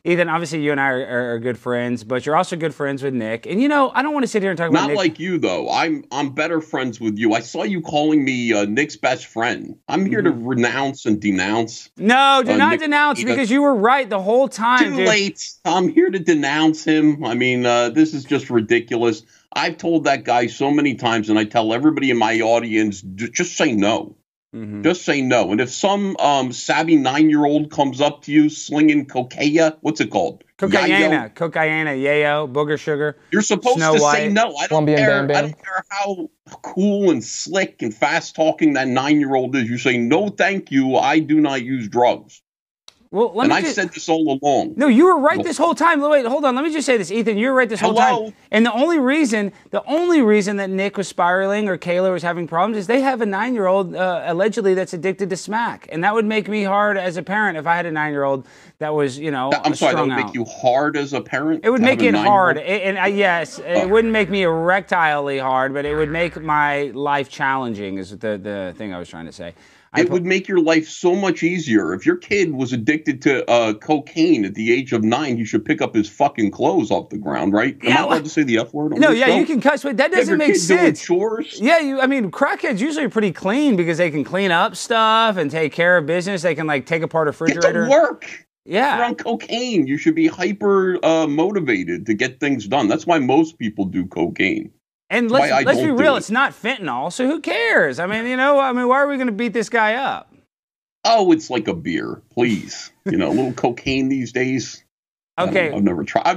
Ethan, obviously you and I are good friends, but you're also good friends with Nick. And, you know, I don't want to sit here and talk about Not Nick. like you, though. I'm better friends with you. I saw you calling me Nick's best friend. I'm here to renounce and denounce. No, do not denounce, because you were right the whole time, Too late. I'm here to denounce him. I mean, this is just ridiculous. I've told that guy so many times, and I tell everybody in my audience, just say no. Just say no. And if some savvy 9-year-old comes up to you slinging cocaine, what's it called? Cocaine, yayo, booger sugar. You're supposed to say no. I don't care. I don't care how cool and slick and fast talking that 9-year-old is. You say no, thank you. I do not use drugs. Well, I've said this all along. No, you were right this whole time. Wait, hold on. Let me just say this, Ethan. You were right this whole time. And the only reason that Nick was spiraling or Kayla was having problems is they have a 9-year-old allegedly that's addicted to smack, and that would make me hard as a parent if I had a 9-year-old that was, you know, I'm sorry, that would make you hard as a parent. It would make it hard, yes, it wouldn't make me erectilely hard, but it would make my life challenging. Is the thing I was trying to say. It would make your life so much easier. If your kid was addicted to cocaine at the age of 9, you should pick up his fucking clothes off the ground, right? Am I allowed to say the F word? No, yeah, you can cuss, but that doesn't make sense. Doing chores? Yeah, I mean, crackheads usually are pretty clean because they can clean up stuff and take care of business. They can, like, take apart a refrigerator. Get to work. Yeah. You're on cocaine. You should be hyper motivated to get things done. That's why most people do cocaine. And let's be real, it's not fentanyl, so who cares? I mean, you know, why are we going to beat this guy up? Oh, it's like a beer, please. You know, a little cocaine these days. Okay. I've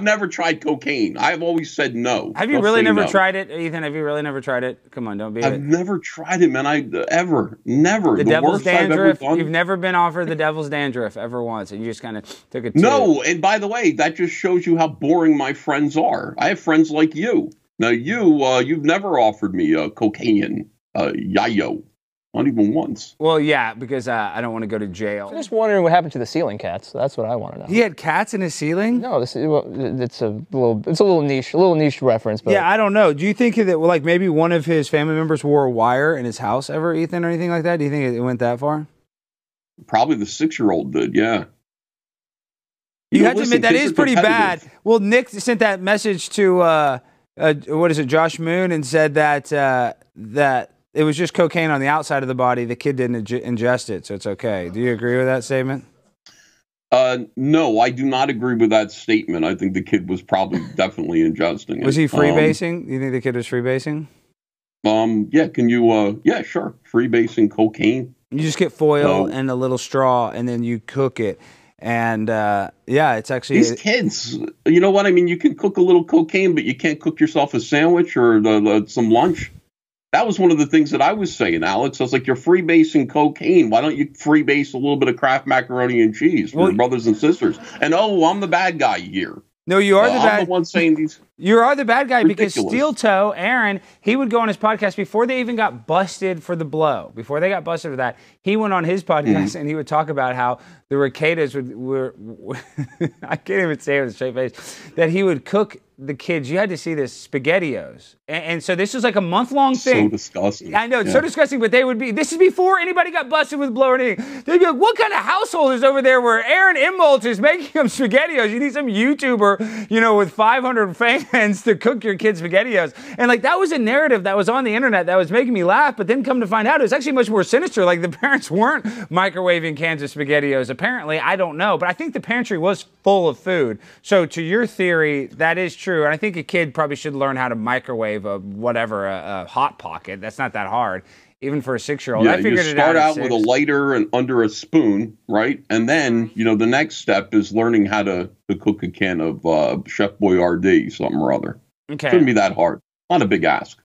never tried cocaine. I've always said no. Have you really never tried it, Ethan? Have you really never tried it? Come on, don't be. I've never tried it, man. Never. The devil's dandruff. You've never been offered the devil's dandruff ever once, and you just kind of took it. No, and by the way, that just shows you how boring my friends are. I have friends like you. Now, you've never offered me cocaine, yayo. Not even once. Well, yeah, because I don't want to go to jail. I'm just wondering what happened to the ceiling cats. That's what I want to know. He had cats in his ceiling? No, it's a little niche reference. But yeah, I don't know. Do you think that, like, maybe one of his family members wore a wire in his house ever, Ethan, or anything like that? Do you think it went that far? Probably the 6-year-old did. Yeah. You have to admit that is pretty bad. Well, Nick sent that message to Josh Moon, and said that it was just cocaine on the outside of the body. The kid didn't ingest it, so it's okay. Do you agree with that statement? No, I do not agree with that statement. I think the kid was definitely ingesting it. Was he freebasing? Do you think the kid was freebasing? Yeah, can you, yeah, sure. Freebasing cocaine. You just get foil and a little straw, and then you cook it. And, yeah, it's actually... These kids, you know what? I mean, you can cook a little cocaine, but you can't cook yourself a sandwich or some lunch. That was one of the things that I was saying, Alex. I was like, you're freebasing cocaine. Why don't you freebase a little bit of Kraft macaroni and cheese for your brothers and sisters? And, I'm the bad guy here. No, you are I'm the one saying these. You are the bad guy because Steel Toe, Aaron, he would go on his podcast before they even got busted for the blow. Before they got busted for that, he went on his podcast and he would talk about how the Rekietas were I can't even say it with a straight face, that he would cook the kids. You had to see this, SpaghettiOs. And so this was like a month-long thing. So disgusting. I know, it's so disgusting, but this is before anybody got busted with blow or anything. They'd be like, what kind of household is over there where Aaron Imboldt is making them SpaghettiOs? You need some YouTuber, with 500 fans to cook your kids SpaghettiOs. And like, that was a narrative that was on the internet that was making me laugh, but then come to find out it was actually much more sinister. Like, the parents weren't microwaving cans of SpaghettiOs. Apparently, I don't know, but I think the pantry was full of food. So to your theory, that is true. And I think a kid probably should learn how to microwave a Hot Pocket. That's not that hard, even for a 6-year-old. Yeah, I figured you start out with a lighter and under a spoon, right? And then, the next step is learning how to cook a can of Chef Boyardee, something or other. Okay. Shouldn't be that hard. Not a big ask.